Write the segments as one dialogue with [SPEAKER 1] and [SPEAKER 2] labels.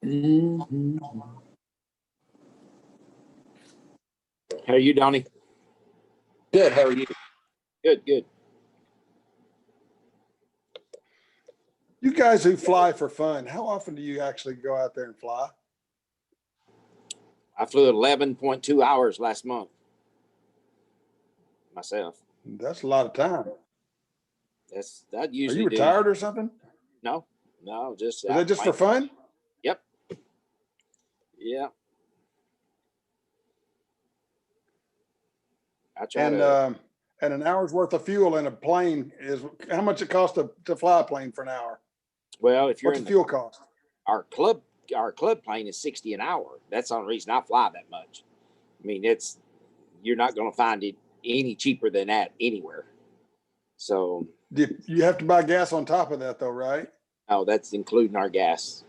[SPEAKER 1] Mhm.
[SPEAKER 2] How are you, Donnie?
[SPEAKER 1] Good. How are you?
[SPEAKER 2] Good, good.
[SPEAKER 3] You guys who fly for fun, how often do you actually go out there and fly?
[SPEAKER 2] I flew 11.2 hours last month myself.
[SPEAKER 3] That's a lot of time.
[SPEAKER 2] That
[SPEAKER 3] Are
[SPEAKER 2] usually
[SPEAKER 3] you
[SPEAKER 2] do.
[SPEAKER 3] retired or something?
[SPEAKER 2] No, just
[SPEAKER 3] Is that just for fun?
[SPEAKER 2] Yep. Yeah. I try to.
[SPEAKER 3] And an hour's worth of fuel in a plane is how much it costs to fly a plane for an hour?
[SPEAKER 2] Well, if you're
[SPEAKER 3] What's
[SPEAKER 2] in
[SPEAKER 3] the fuel cost?
[SPEAKER 2] our club plane is 60 an hour. That's the only reason I fly that much. I mean, you're not going to find it any cheaper than that anywhere. So
[SPEAKER 3] You have to buy gas on top of that, though, right?
[SPEAKER 2] oh, that's including our gas.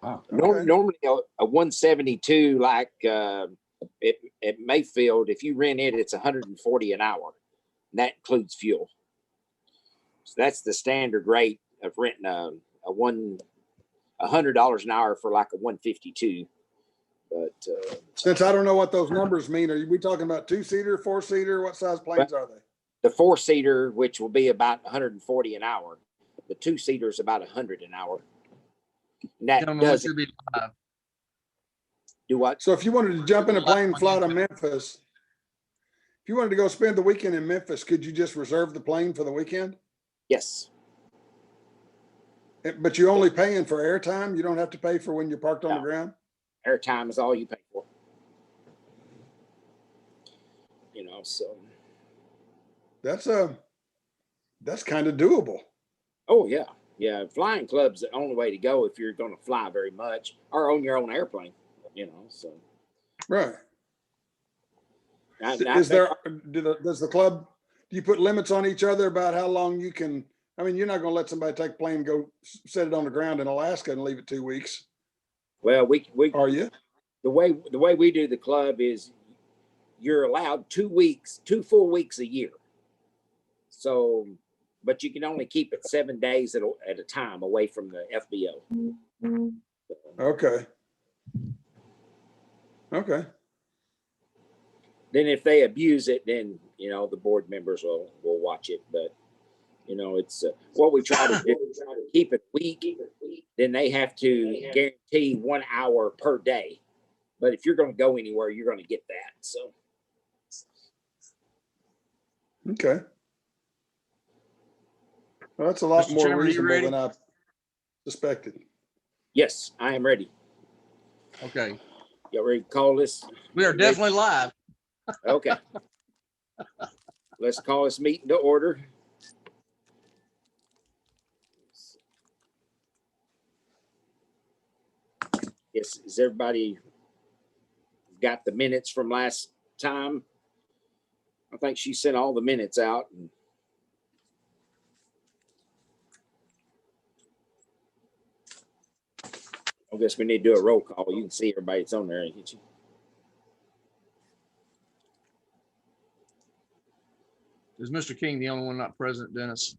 [SPEAKER 1] Wow.
[SPEAKER 3] Okay.
[SPEAKER 2] Normally a 172 like at Mayfield, if you rent it, it's 140 an hour. And that includes fuel. So that's the standard rate of renting $100 an hour for like a 152. But
[SPEAKER 3] Since I don't know what those numbers mean, are we talking about 2-seater, 4-seater? What size planes are they?
[SPEAKER 2] the 4-seater, which will be about 140 an hour, the 2-seater is about 100 an hour. And that does
[SPEAKER 4] should be live.
[SPEAKER 2] do what?
[SPEAKER 3] So if you wanted to jump in a plane and fly to Memphis, if you wanted to go spend the weekend in Memphis, could you just reserve the plane for the weekend?
[SPEAKER 2] Yes.
[SPEAKER 3] But you're only paying for airtime. You don't have to pay for when you're parked on the ground.
[SPEAKER 2] Airtime is all you pay for. So
[SPEAKER 3] That's kind of doable.
[SPEAKER 2] oh yeah. Flying club's the only way to go if you're going to fly very much or own your own airplane. So
[SPEAKER 3] Right.
[SPEAKER 2] does
[SPEAKER 3] Does the club, do you put limits on each other about how long you can? I mean, you're not going to let somebody take a plane and go set it on the ground in Alaska and leave it 2 weeks.
[SPEAKER 2] Well, we
[SPEAKER 3] Are you?
[SPEAKER 2] the way we do the club is you're allowed 2 full weeks a year. So, but you can only keep it 7 days at a time away from the FBO.
[SPEAKER 3] Okay. Okay.
[SPEAKER 2] Then if they abuse it, then the board members will watch it. But it's what we try to do is keep it week. Then they have to guarantee 1 hour per day. But if you're going to go anywhere, you're going to get that. So
[SPEAKER 3] Okay. Well, that's a lot
[SPEAKER 4] Mr.
[SPEAKER 3] more
[SPEAKER 4] Chairman, are you
[SPEAKER 3] reasonable
[SPEAKER 4] ready?
[SPEAKER 3] than I suspected.
[SPEAKER 2] yes, I am ready.
[SPEAKER 4] Okay.
[SPEAKER 2] Y'all ready to call this?
[SPEAKER 4] We are definitely live.
[SPEAKER 2] Okay. Let's call this meeting to order. Yes, is everybody got the minutes from last time? I think she sent all the minutes out. I guess we need to do a roll call. You can see everybody that's on there. Can't you?
[SPEAKER 4] Is Mr. King the only one not present, Dennis?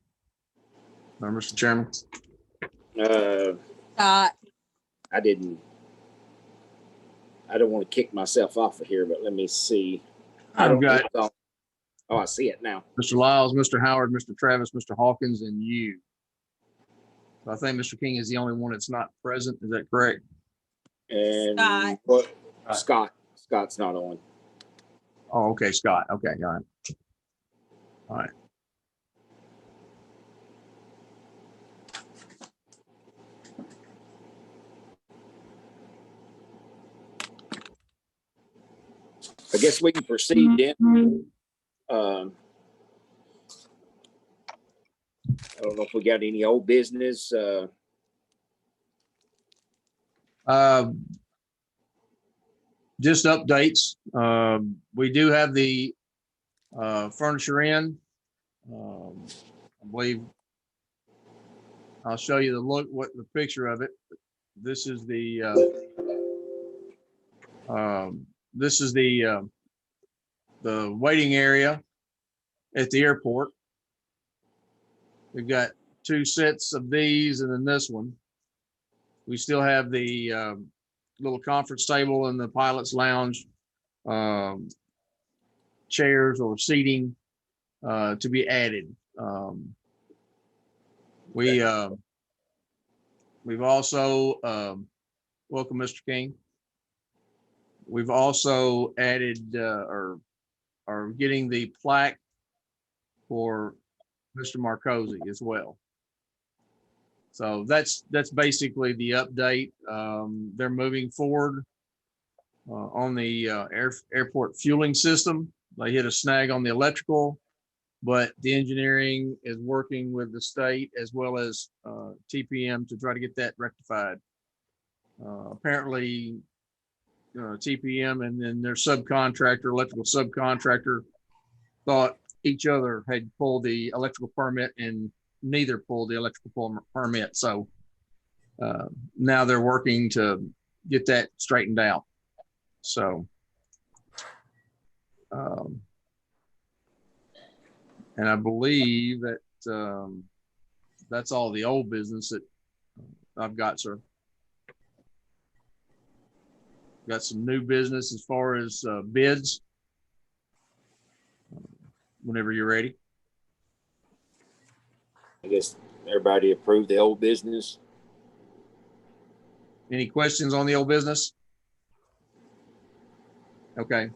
[SPEAKER 4] Or Mr. Chairman?
[SPEAKER 2] I don't want to kick myself off of here, but let me see.
[SPEAKER 4] I've got
[SPEAKER 2] Oh, I see it now.
[SPEAKER 4] Mr. Lyles, Mr. Howard, Mr. Travis, Mr. Hawkins, and you. So I think Mr. King is the only one that's not present. Is that correct?
[SPEAKER 2] And
[SPEAKER 5] Scott.
[SPEAKER 2] what? Scott's not on.
[SPEAKER 4] Oh, okay, Scott. Okay, all right. All right.
[SPEAKER 2] I guess we can proceed then. I don't know if we got any old business.
[SPEAKER 4] Just updates. We do have the furniture in. I believe I'll show you the picture of it. This is the the waiting area at the airport. We've got 2 sets of these and then this one. We still have the little conference table in the pilot's lounge, chairs or seating to be added. We've also welcome, Mr. King. We've also added or are getting the plaque for Mr. Marcosi as well. So that's basically the update. They're moving forward on the airport fueling system. They hit a snag on the electrical, but the engineering is working with the state as well as TPM to try to get that rectified. Apparently, TPM and then their subcontractor, electrical subcontractor, thought each other had pulled the electrical permit and neither pulled the electrical permit. So now they're working to get that straightened out. So, and I believe that that's all the old business that I've got, sir. Got some new business as far as bids. Whenever you're ready.
[SPEAKER 2] I guess everybody approved the old business.
[SPEAKER 4] Any questions on the old business? Okay.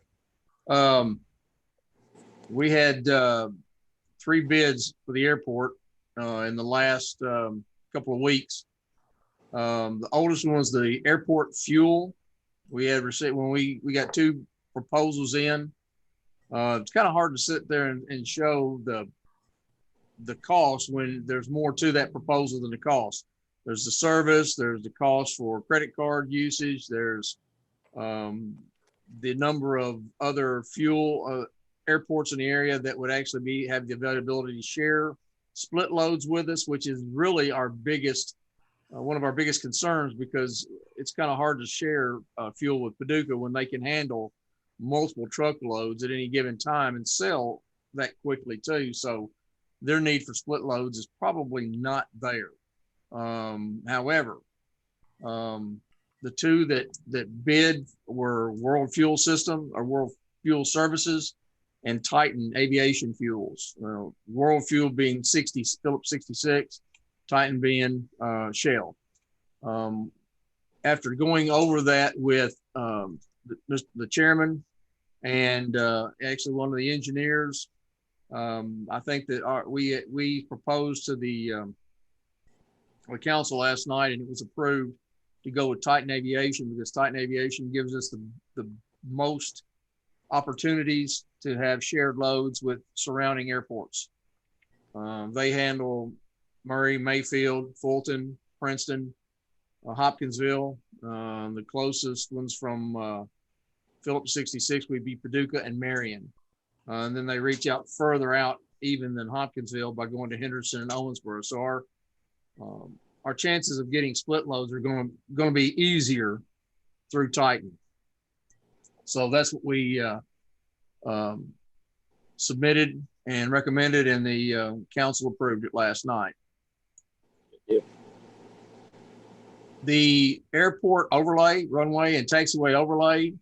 [SPEAKER 4] We had 3 bids for the airport in the last couple of weeks. The oldest one was the airport fuel. We had received when we got 2 proposals in. It's kind of hard to sit there and show the cost when there's more to that proposal than the cost. There's the service, there's the cost for credit card usage, there's the number of other fuel airports in the area that would actually have the availability to share split loads with us, which is really our biggest, one of our biggest concerns, because it's kind of hard to share fuel with Paducah when they can handle multiple truckloads at any given time and sell that quickly too. So their need for split loads is probably not there. However, the 2 that bid were World Fuel System or World Fuel Services and Titan Aviation Fuels. World Fuel being Phillips 66, Titan being Shell. After going over that with the chairman and actually one of the engineers, I think that we proposed to the council last night, and it was approved to go with Titan Aviation because Titan Aviation gives us the most opportunities to have shared loads with surrounding airports. They handle Murray, Mayfield, Fulton, Princeton, Hopkinsville. The closest ones from Phillips 66 would be Paducah and Marion. And then they reach out further out even than Hopkinsville by going to Henderson and Owensboro. So our chances of getting split loads are going to be easier through Titan. So that's what we submitted and recommended, and the council approved it last night.
[SPEAKER 2] Yep.
[SPEAKER 4] The airport overlay, runway and taxiway overlay,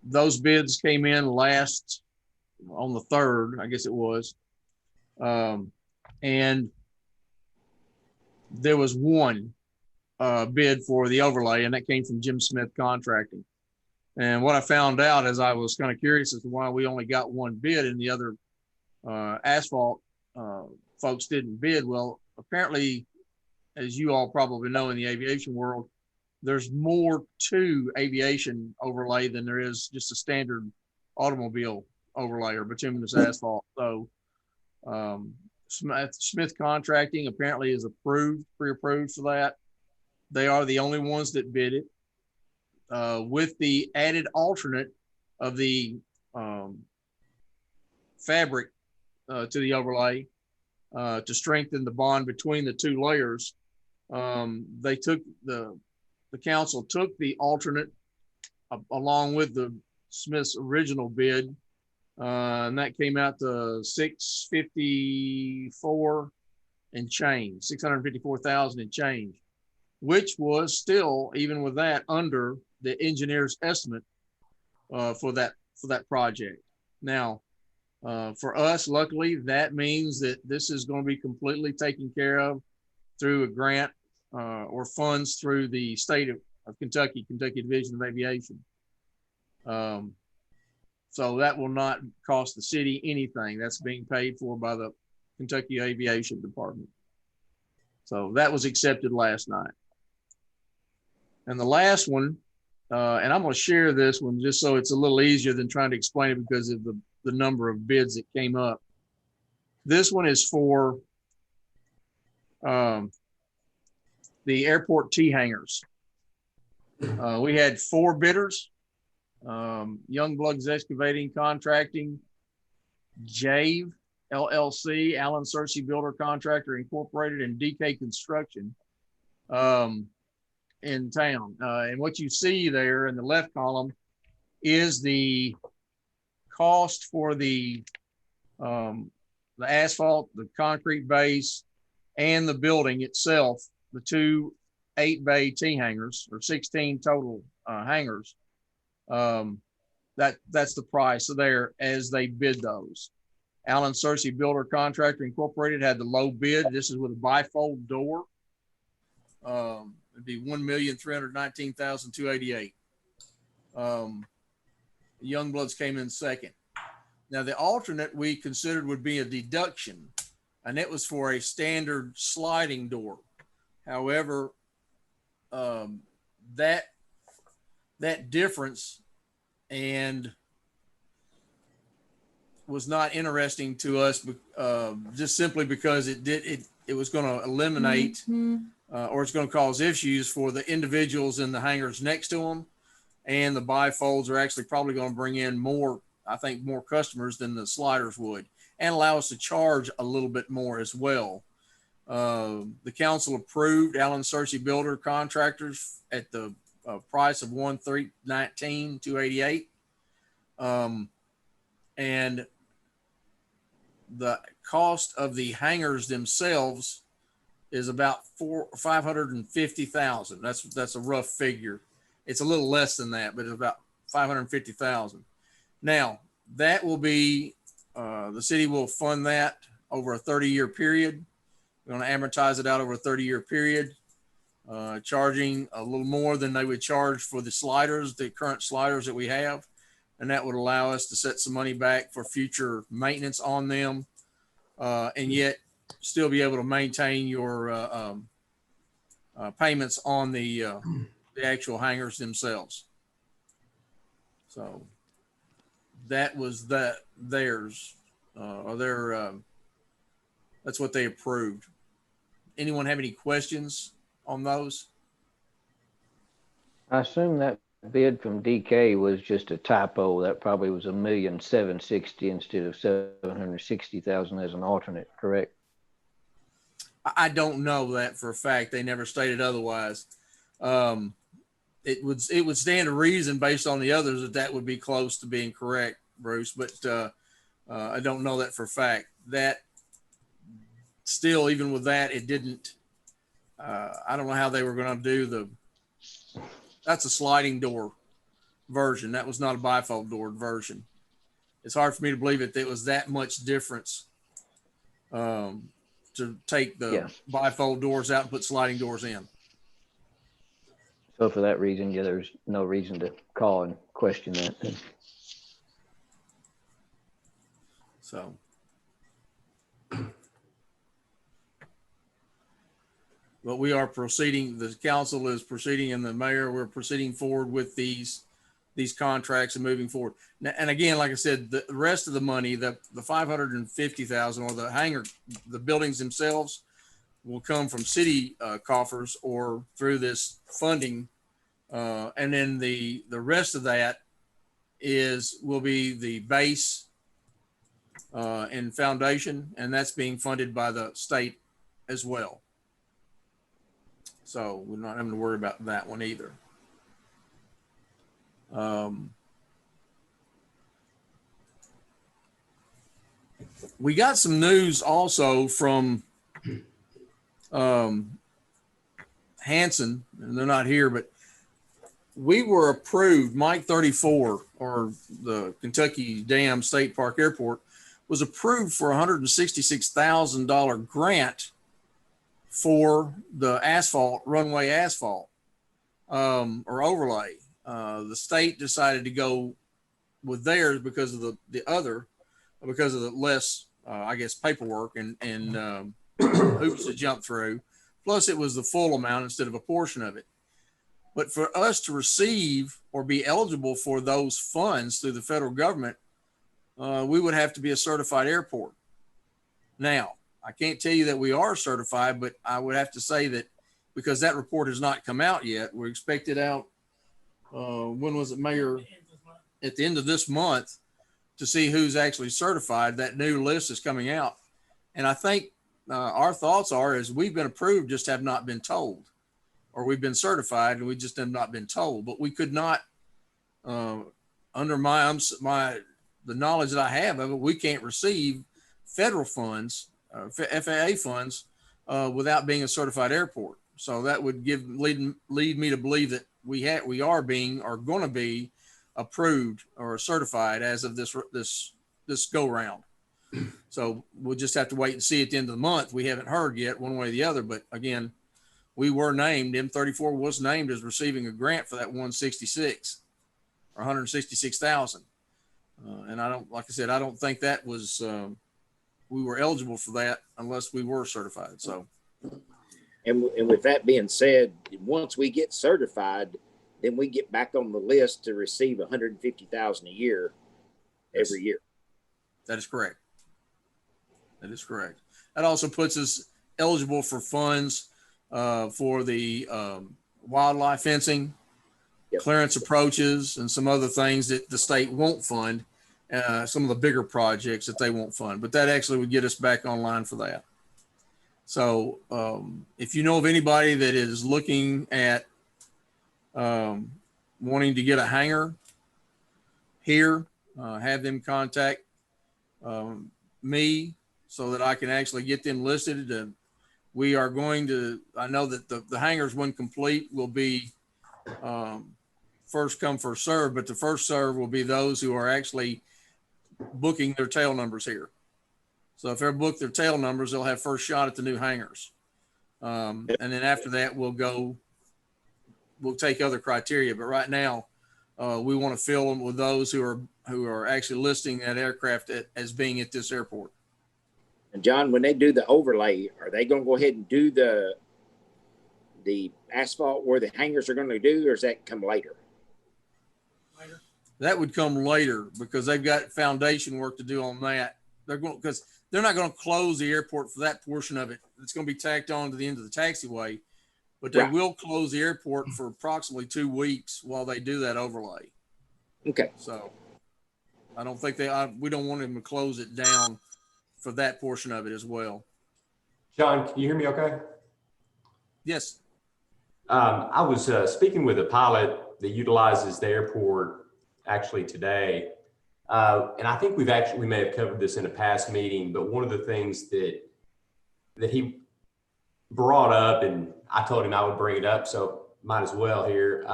[SPEAKER 4] those bids came in last on the 3rd, I guess it was. And there was one bid for the overlay, and that came from Jim Smith Contracting. And what I found out as I was kind of curious as to why we only got one bid and the other asphalt folks didn't bid. Well, apparently, as you all probably know in the aviation world, there's more to aviation overlay than there is just a standard automobile overlay or bituminous asphalt. So Smith Contracting apparently is pre-approved for that. They are the only ones that bid it. With the added alternate of the fabric to the overlay to strengthen the bond between the 2 layers, they took the council took the alternate along with the Smith's original bid, and that came out to $654 and change, 654,000 and change, which was still, even with that, under the engineer's estimate for that project. Now, for us, luckily, that means that this is going to be completely taken care of through a grant or funds through the state of Kentucky Division of Aviation. So that will not cost the city anything. That's being paid for by the Kentucky Aviation Department. So that was accepted last night. And the last one, and I'm going to share this one just so it's a little easier than trying to explain it because of the number of bids that came up. This one is for the airport T hangars. We had 4 bidders. Youngbloods Excavating Contracting, Jave LLC, Allen Searcy Builder Contractor Incorporated, and DK Construction in town. And what you see there in the left column is the cost for the asphalt, the concrete base, and the building itself, the 2 8-bay T hangars, or 16 total hangars. That's the price there as they bid those. Allen Searcy Builder Contractor Incorporated had the low bid. This is with a bifold door. It'd be $1,319,288. Youngbloods came in second. Now the alternate we considered would be a deduction, and it was for a standard sliding door. However, that difference and was not interesting to us, just simply because it was going to eliminate or it's going to cause issues for the individuals in the hangars next to them, and the bifolds are actually probably going to bring in more, I think, more customers than the sliders would, and allow us to charge a little bit more as well. The council approved Allen Searcy Builder Contractors at the price of $1,319,288, and the cost of the hangars themselves is about $550,000. That's a rough figure. It's a little less than that, but it's about $550,000. Now that will be the city will fund that over a 30-year period. We're going to amortize it out over a 30-year period, charging a little more than they would charge for the sliders, the current sliders that we have. And that would allow us to set some money back for future maintenance on them, and yet still be able to maintain your payments on the actual hangars themselves. So that was theirs, or their, that's what they approved. Anyone have any questions on those?
[SPEAKER 5] I assume that bid from DK was just a typo. That probably was $1,760,000 instead of $760,000 as an alternate, correct?
[SPEAKER 4] I don't know that for a fact. They never stated otherwise. It would stand to reason based on the others that would be close to being correct, Bruce. But I don't know that for a fact. That still, even with that, it didn't. I don't know how they were going to do that's a sliding door version. That was not a bifold door version. It's hard for me to believe that there was that much difference to take the bifold doors out and put sliding doors in.
[SPEAKER 5] So for that reason, yeah, there's no reason to call and question that.
[SPEAKER 4] So. But we are proceeding, the council is proceeding, and the mayor, we're proceeding forward with these contracts and moving forward. And again, like I said, the rest of the money, the $550,000 or the hangar, the buildings themselves will come from city coffers or through this funding. And then the rest of that will be the base and foundation, and that's being funded by the state as well. So we're not having to worry about that one either. We got some news also from Hanson, and they're not here, but we were approved. Mike 34, or the Kentucky Dam State Park Airport, was approved for $166,000 grant for the asphalt, runway asphalt, or overlay. The state decided to go with theirs because of because of the less, I guess, paperwork and hoops to jump through. Plus, it was the full amount instead of a portion of it. But for us to receive or be eligible for those funds through the federal government, we would have to be a certified airport. Now, I can't tell you that we are certified, but I would have to say that because that report has not come out yet, we expect it out. When was it, Mayor? At the end of this month, to see who's actually certified. That new list is coming out. And I think our thoughts are is we've been approved, just have not been told, or we've been certified and we just have not been told. But we could not, under the knowledge that I have of it, we can't receive federal funds, FAA funds, without being a certified airport. So that would lead me to believe that we are going to be approved or certified as of this go round. So we'll just have to wait and see at the end of the month. We haven't heard yet one way or the other, but again, we were named, M34 was named as receiving a grant for that 166 or 166,000. And I don't think that was, we were eligible for that unless we were certified. So.
[SPEAKER 2] And with that being said, once we get certified, then we get back on the list to receive $150,000 a year every year.
[SPEAKER 4] That is correct. That is correct. That also puts us eligible for funds for the wildlife fencing,
[SPEAKER 2] Yep.
[SPEAKER 4] clearance approaches, and some other things that the state won't fund, some of the bigger projects that they won't fund. But that actually would get us back online for that. So if you know of anybody that is looking at wanting to get a hangar here, have them contact me so that I can actually get them listed. We are going to, I know that the hangars, when complete, will be first come, first serve, but the first serve will be those who are actually booking their tail numbers here. So if they're booked their tail numbers, they'll have first shot at the new hangars. And then after that, we'll take other criteria. But right now, we want to fill them with those who are actually listing that aircraft as being at this airport.
[SPEAKER 2] And John, when they do the overlay, are they going to go ahead and do the asphalt where the hangars are going to do, or does that come later?
[SPEAKER 4] That would come later because they've got foundation work to do on that. Because they're not going to close the airport for that portion of it. It's going to be tacked on to the end of the taxiway, but they will close the airport for approximately 2 weeks while they do that overlay.
[SPEAKER 2] Okay.
[SPEAKER 4] So I don't think we don't want them to close it down for that portion of it as well.
[SPEAKER 6] John, can you hear me okay?
[SPEAKER 4] Yes.
[SPEAKER 6] I was speaking with a pilot that utilizes the airport actually today. And I think we may have covered this in a past meeting, but one of the things that he brought up, and I told him I would bring it up, so might as well here.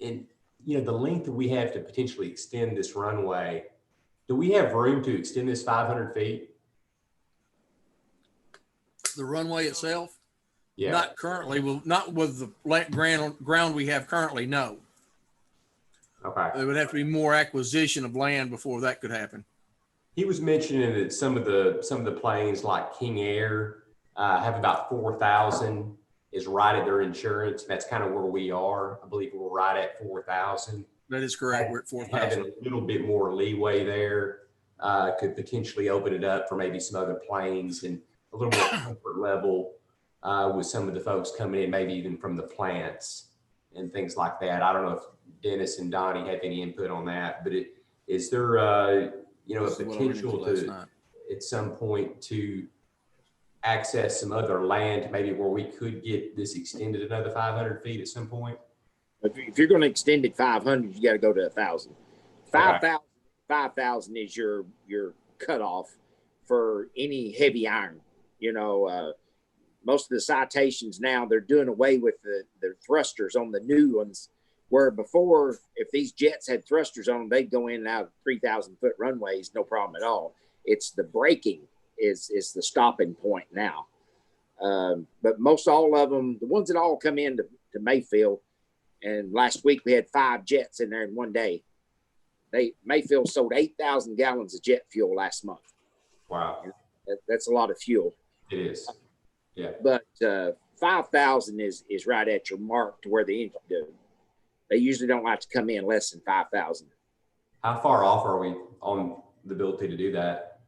[SPEAKER 6] And the length that we have to potentially extend this runway, do we have room to extend this 500 feet?
[SPEAKER 4] The runway itself?
[SPEAKER 6] Yeah.
[SPEAKER 4] Not currently. Well, not with the ground we have currently, no.
[SPEAKER 6] Okay.
[SPEAKER 4] There would have to be more acquisition of land before that could happen.
[SPEAKER 6] He was mentioning that some of the planes like King Air have about 4,000 is right at their insurance. That's kind of where we are. I believe we're right at 4,000.
[SPEAKER 4] That is correct. We're at 4,000.
[SPEAKER 6] Having a little bit more leeway there could potentially open it up for maybe some other planes and a little more comfort level with some of the folks coming in, maybe even from the plants and things like that. I don't know if Dennis and Donnie have any input on that, but is there a potential to at some point to access some other land, maybe where we could get this extended another 500 feet at some point?
[SPEAKER 2] If you're going to extend it 500, you got to go to 1,000. 5,000 is your cutoff for any heavy iron. most of the citations now, they're doing away with the thrusters on the new ones, where before, if these jets had thrusters on them, they'd go in and out of 3,000-foot runways, no problem at all. It's the braking is the stopping point now. But most all of them, the ones that all come into Mayfield, and last week we had 5 jets in there in one day. Mayfield sold 8,000 gallons of jet fuel last month.
[SPEAKER 6] Wow.
[SPEAKER 2] That's a lot of fuel.
[SPEAKER 6] It is. Yeah.
[SPEAKER 2] But 5,000 is right at your mark to where they usually don't like to come in less than 5,000.
[SPEAKER 6] How far off are we on the ability to do that?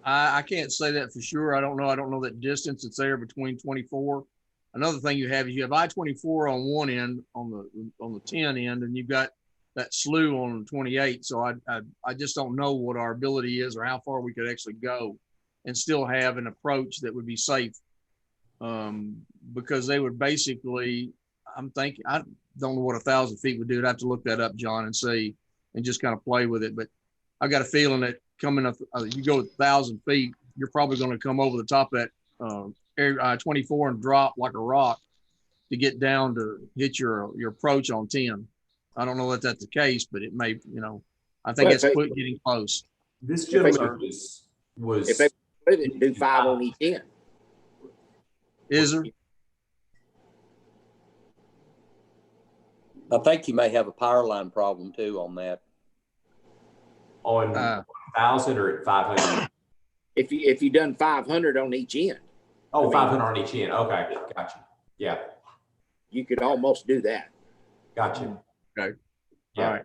[SPEAKER 4] I can't say that for sure. I don't know. I don't know that distance that's there between 24. Another thing you have is you have I-24 on one end, on the 10 end, and you've got that slough on the 28. So I just don't know what our ability is or how far we could actually go and still have an approach that would be safe. Because they would basically, I'm thinking, I don't know what 1,000 feet would do. I'd have to look that up, John, and see, and just kind of play with it. But I got a feeling that coming up, you go 1,000 feet, you're probably going to come over the top of that 24 and drop like a rock to get down to hit your approach on 10. I don't know that that's the case, but it may, I think it's getting close.
[SPEAKER 6] This gentleman was
[SPEAKER 2] if they split it and do 5 on each end.
[SPEAKER 4] Is there?
[SPEAKER 1] I think you may have a power line problem too on that.
[SPEAKER 6] on 1,000 or at 500?
[SPEAKER 2] If you done 500 on each end.
[SPEAKER 6] Oh, 500 on each end. Okay, gotcha. Yeah,
[SPEAKER 2] You could almost do that.
[SPEAKER 6] gotcha.
[SPEAKER 4] Okay.
[SPEAKER 6] Yeah.
[SPEAKER 4] All right.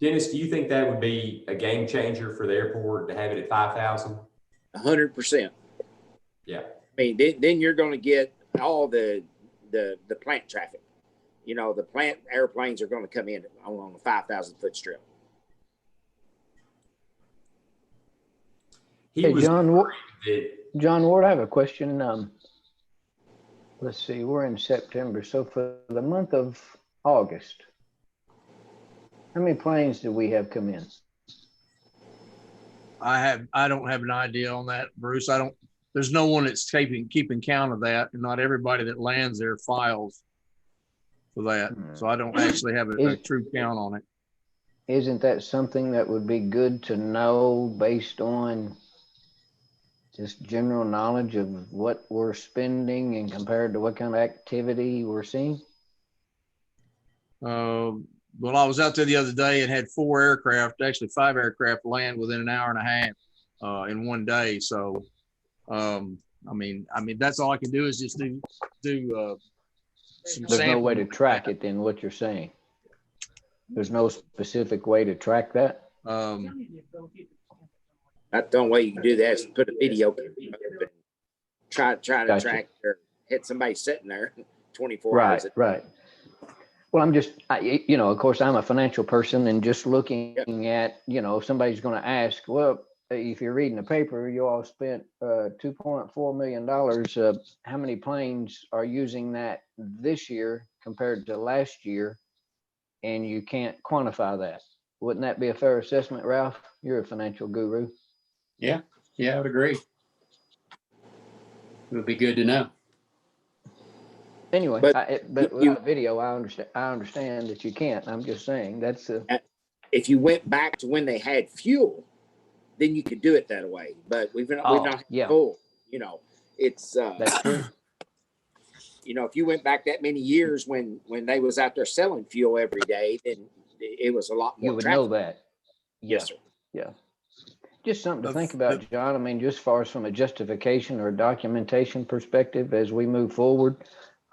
[SPEAKER 6] Dennis, do you think that would be a game changer for the airport to have it at 5,000?
[SPEAKER 2] 100%.
[SPEAKER 6] Yeah.
[SPEAKER 2] I mean, then you're going to get all the plant traffic. The plant airplanes are going to come in on a 5,000-foot strip.
[SPEAKER 5] Hey, John,
[SPEAKER 6] that,
[SPEAKER 5] John Ward, I have a question. Let's see, we're in September. So for the month of August, how many planes do we have come in?
[SPEAKER 4] I don't have an idea on that, Bruce. There's no one that's keeping count of that, and not everybody that lands there files for that. So I don't actually have a true count on it.
[SPEAKER 5] Isn't that something that would be good to know based on just general knowledge of what we're spending and compared to what kind of activity we're seeing?
[SPEAKER 4] Well, I was out there the other day and had 4 aircraft, actually 5 aircraft land within an hour and a half in one day. So, I mean, that's all I can do is just do some
[SPEAKER 5] There's no way to
[SPEAKER 4] sampling.
[SPEAKER 5] track it in what you're saying. There's no specific way to track that.
[SPEAKER 2] That's the only way you can do that is put a video camera up and try to
[SPEAKER 5] Gotcha.
[SPEAKER 2] track or hit somebody sitting there 24 hours.
[SPEAKER 5] Right. Well, of course, I'm a financial person, and just looking at, if somebody's going to ask, well, if you're reading the paper, you all spent $2.4 million. How many planes are using that this year compared to last year? And you can't quantify that. Wouldn't that be a fair assessment, Ralph? You're a financial guru.
[SPEAKER 1] Yeah, I would agree. It would be good to know.
[SPEAKER 5] Anyway,
[SPEAKER 2] But
[SPEAKER 5] without a video, I understand that you can't. I'm just saying that's
[SPEAKER 2] if you went back to when they had fuel, then you could do it that way. But we've not had full. It's
[SPEAKER 5] that's true.
[SPEAKER 2] if you went back that many years when they was out there selling fuel every day, then it was a lot more.
[SPEAKER 5] You would
[SPEAKER 2] traffic.
[SPEAKER 5] know that.
[SPEAKER 2] Yes, sir.
[SPEAKER 5] Yeah. Just something to think about, John. I mean, just far as from a justification or documentation perspective, as we move forward,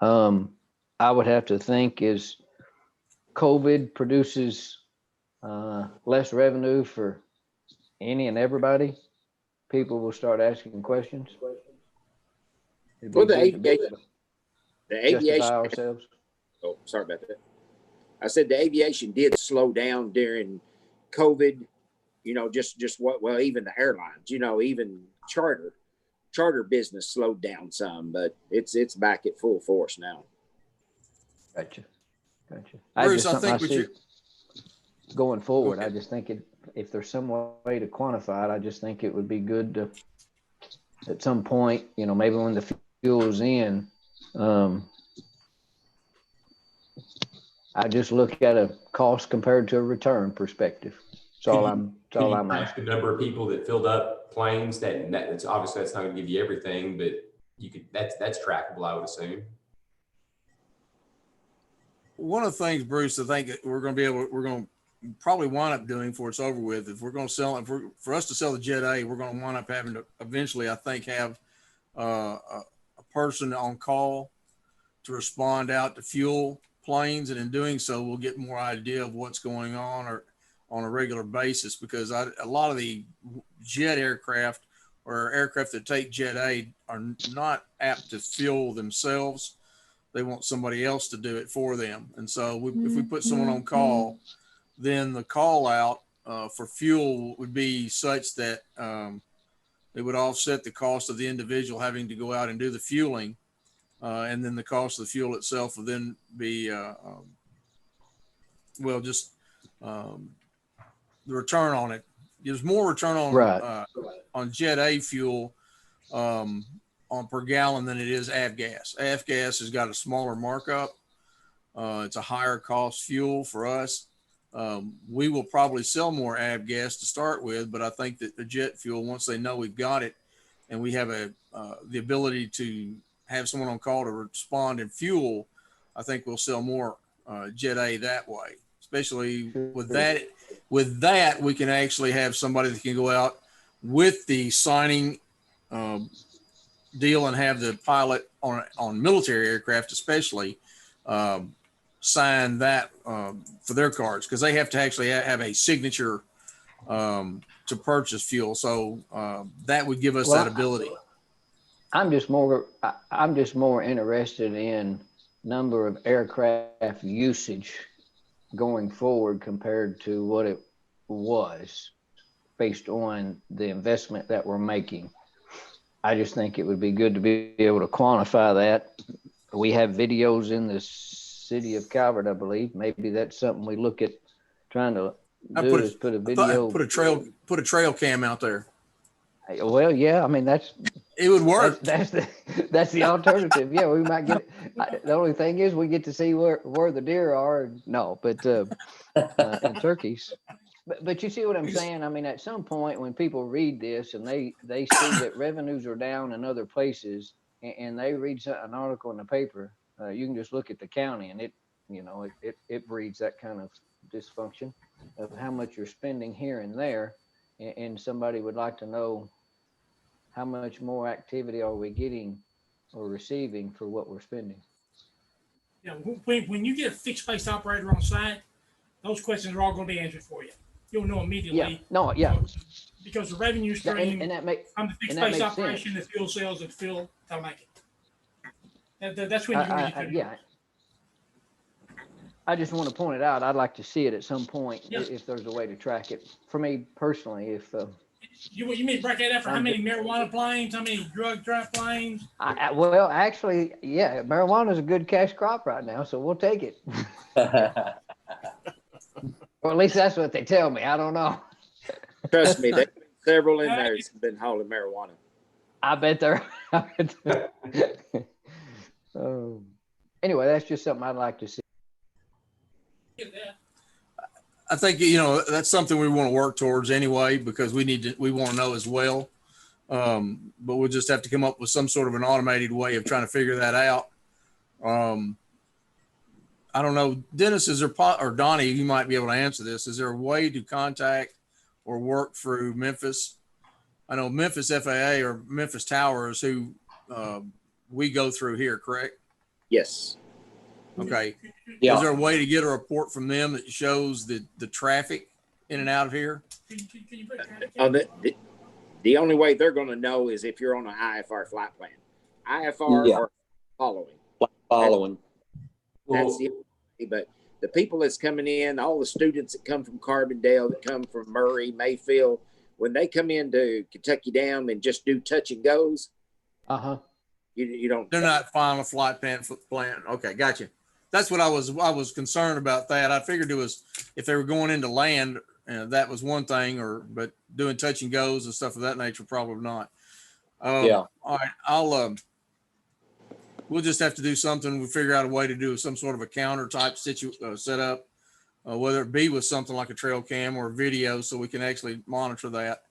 [SPEAKER 5] I would have to think is COVID produces less revenue for any and everybody. People will start asking questions.
[SPEAKER 2] Well, the aviation.
[SPEAKER 5] Ourselves.
[SPEAKER 2] Oh, sorry about that. I said the aviation did slow down during COVID. Even the airlines. Even charter business slowed down some, but it's back at full force now.
[SPEAKER 5] Gotcha.
[SPEAKER 4] Bruce, I think
[SPEAKER 5] going forward, I just think if there's some way to quantify it, I just think it would be good to at some point, maybe when the fuel's in, I just look at a cost compared to a return perspective. That's all I'm
[SPEAKER 6] track
[SPEAKER 5] asking.
[SPEAKER 6] the number of people that filled up planes. That's obviously that's not going to give you everything, but you could. That's trackable, I would assume.
[SPEAKER 4] One of the things, Bruce, I think we're going to probably wind up doing before it's over with, if we're going to sell, for us to sell the Jet A, we're going to wind up having to eventually, I think, have a person on call to respond out to fuel planes. And in doing so, we'll get more idea of what's going on or on a regular basis, because a lot of the jet aircraft or aircraft that take Jet A are not apt to fuel themselves. They want somebody else to do it for them. And so if we put someone on call, then the call out for fuel would be such that it would offset the cost of the individual having to go out and do the fueling. And then the cost of the fuel itself would then be, the return on it. There's more return on Jet A fuel on per gallon than it is avgas. Avgas has got a smaller markup. It's a higher cost fuel for us. We will probably sell more avgas to start with, but I think that the jet fuel, once they know we've got it and we have the ability to have someone on call to respond and fuel, I think we'll sell more Jet A that way. Especially with that, we can actually have somebody that can go out with the signing deal and have the pilot on military aircraft, especially sign that for their cards, because they have to actually have a signature to purchase fuel. So that would give us that ability.
[SPEAKER 5] I'm just more interested in number of aircraft usage going forward compared to what it was based on the investment that we're making. I just think it would be good to be able to quantify that. We have videos in the city of Calvert, I believe. Maybe that's something we look at trying to put a video.
[SPEAKER 4] Put a trail cam out there.
[SPEAKER 5] Well, yeah, I mean,
[SPEAKER 4] it would work.
[SPEAKER 5] That's the alternative. Yeah, we might get it. The only thing is we get to see where the deer are. No, but and turkeys. But you see what I'm saying? I mean, at some point when people read this and they see that revenues are down in other places and they read an article in the paper, you can just look at the county and it breeds that kind of dysfunction of how much you're spending here and there. And somebody would like to know how much more activity are we getting or receiving for what we're spending.
[SPEAKER 7] Yeah, when you get a fixed base operator on site, those questions are all going to be answered for you. You'll know immediately.
[SPEAKER 5] Yeah, no, yeah.
[SPEAKER 7] Because the revenue stream
[SPEAKER 5] and that makes
[SPEAKER 7] on the fixed base operation, sense. The fuel sales, and fuel, they'll make it. That's when you're going to get to
[SPEAKER 5] yeah. I just want to point it out. I'd like to see it at some point if there's a way to track it. For me personally, if
[SPEAKER 7] you mean break that out for how many marijuana planes, how many drug drive planes?
[SPEAKER 5] Well, actually, yeah, marijuana is a good cash crop right now, so we'll take it. Or at least that's what they tell me. I don't know.
[SPEAKER 2] Trust me, there's several in there that's been hauling marijuana.
[SPEAKER 5] I bet there. Anyway, that's just something I'd like to see.
[SPEAKER 4] I think, that's something we want to work towards anyway, because we want to know as well. But we'll just have to come up with some sort of an automated way of trying to figure that out. I don't know, Dennis, or Donnie, you might be able to answer this. Is there a way to contact or work through Memphis? I know Memphis FAA or Memphis Towers, who we go through here, correct?
[SPEAKER 2] Yes.
[SPEAKER 4] Okay.
[SPEAKER 1] Yeah.
[SPEAKER 4] Is there a way to get a report from them that shows the traffic in and out of here?
[SPEAKER 2] The only way they're going to know is if you're on an IFR flight plan. IFR or following. That's the but the people that's coming in, all the students that come from Carbondale, that come from Murray, Mayfield, when they come into Kentucky Dam and just do touch and goes, you don't.
[SPEAKER 4] They're not filing a flight plan. Okay, gotcha. That's what I was concerned about. That I figured it was if they were going into land, that was one thing, but doing touch and goes and stuff of that nature, probably not.
[SPEAKER 1] Yeah.
[SPEAKER 4] All right, I'll, we'll just have to do something. We'll figure out a way to do some sort of a counter type setup, whether it be with something like a trail cam or video, so we can actually monitor that.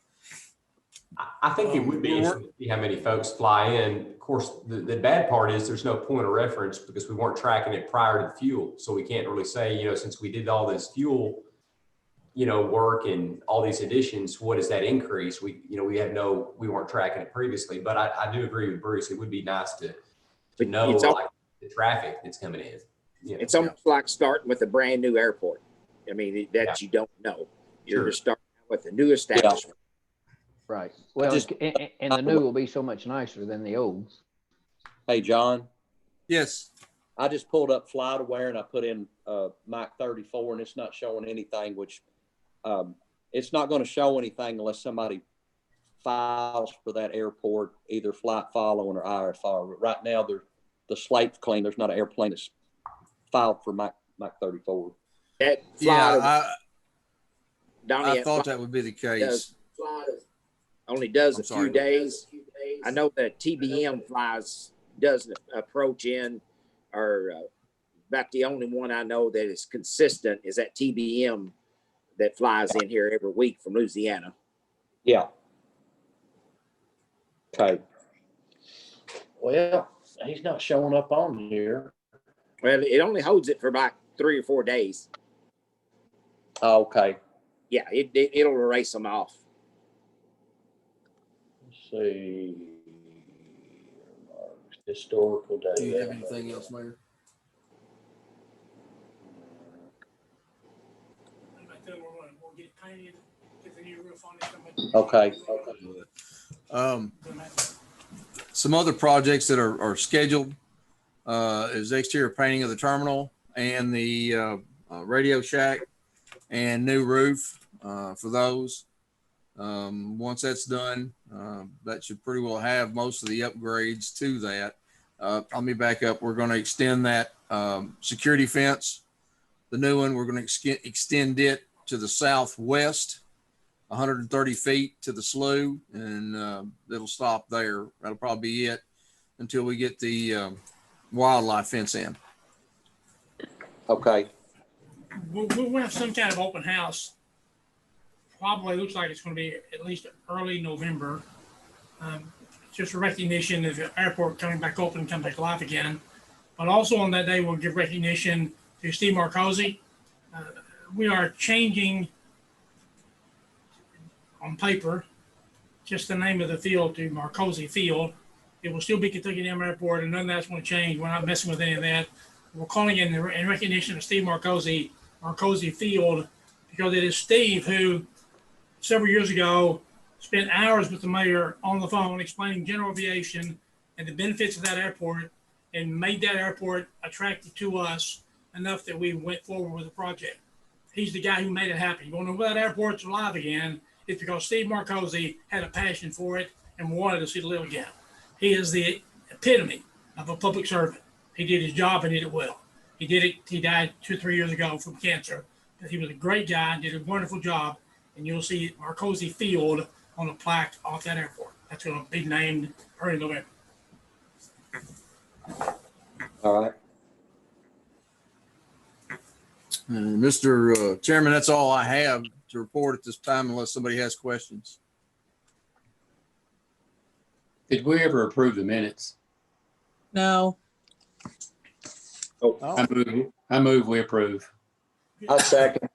[SPEAKER 6] I think it would be interesting to see how many folks fly in. Of course, the bad part is there's no point of reference because we weren't tracking it prior to the fuel. So we can't really say, since we did all this fuel, work and all these additions, what is that increase? We weren't tracking it previously, but I do agree with Bruce. It would be nice to know like the traffic that's coming in.
[SPEAKER 2] It's almost like starting with a brand new airport. I mean, that you don't know. You're
[SPEAKER 6] Sure.
[SPEAKER 2] just starting with a new establishment.
[SPEAKER 5] Right. Well, and the new will be so much nicer than the old.
[SPEAKER 1] Hey, John,
[SPEAKER 4] Yes.
[SPEAKER 1] I just pulled up FlightAware and I put in Mach 34 and it's not showing anything, which it's not going to show anything unless somebody files for that airport, either flight following or IFR. Right now, the slate's clean. There's not an airplane that's filed for Mach 34.
[SPEAKER 2] That
[SPEAKER 4] Yeah,
[SPEAKER 2] Donnie,
[SPEAKER 4] I thought that would be the case.
[SPEAKER 2] only does
[SPEAKER 4] I'm
[SPEAKER 2] a few
[SPEAKER 4] sorry.
[SPEAKER 2] days. I know that TBM flies doesn't approach in, or about the only one I know that is consistent is that TBM that flies in here every week from Louisiana.
[SPEAKER 1] Yeah. Okay. Well, he's not showing up on here.
[SPEAKER 2] Well, it only holds it for about 3 or 4 days.
[SPEAKER 1] Oh, okay.
[SPEAKER 2] Yeah, it'll erase them off.
[SPEAKER 1] Let's see. Historical data.
[SPEAKER 4] Do you have anything else, Mayor?
[SPEAKER 7] We'll get painted, get the new roof on it.
[SPEAKER 1] Okay.
[SPEAKER 4] Some other projects that are scheduled is exterior painting of the terminal and the Radio Shack and new roof for those. Once that's done, that should pretty well have most of the upgrades to that. Let me back up. We're going to extend that security fence, the new one. We're going to extend it to the southwest, 130 feet to the slough, and it'll stop there. That'll probably be it until we get the wildlife fence in.
[SPEAKER 1] Okay.
[SPEAKER 7] We'll have some kind of open house. Probably looks like it's going to be at least early November. Just a recognition of the airport coming back open and coming back live again. But also on that day, we'll give recognition to Steve Marcosi. We are changing on paper just the name of the field to Marcosi Field. It will still be Kentucky Dam Airport, and none of that's going to change. We're not messing with any of that. We're calling it in recognition of Steve Marcosi Field, because it is Steve who several years ago spent hours with the mayor on the phone explaining general aviation and the benefits of that airport, and made that airport attractive to us enough that we went forward with the project. He's the guy who made it happen. You want to know why that airport's alive again? It's because Steve Marcosi had a passion for it and wanted to see it live again. He is the epitome of a public servant. He did his job and did it well. He did it. He died 2 or 3 years ago from cancer. But he was a great guy, did a wonderful job, and you'll see Marcosi Field on a plaque off that airport. That's going to be named early November.
[SPEAKER 1] All right.
[SPEAKER 4] Mr. Chairman, that's all I have to report at this time, unless somebody has questions.
[SPEAKER 1] Did we ever approve the minutes?
[SPEAKER 8] No.
[SPEAKER 1] I move we approve.
[SPEAKER 2] I'll second.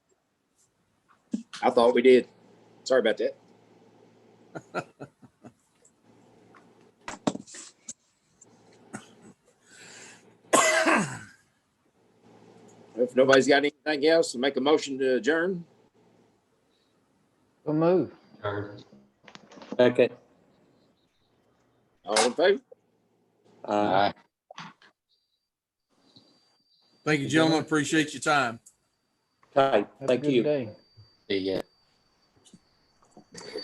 [SPEAKER 2] I thought we did. Sorry about that. If nobody's got anything else, make a motion to adjourn.
[SPEAKER 5] We'll move.
[SPEAKER 1] Okay.
[SPEAKER 2] All in favor?
[SPEAKER 4] Thank you, gentlemen. Appreciate your time.
[SPEAKER 1] Okay.
[SPEAKER 5] Have a
[SPEAKER 1] Thank
[SPEAKER 5] good
[SPEAKER 1] you.
[SPEAKER 5] day.
[SPEAKER 1] Yeah.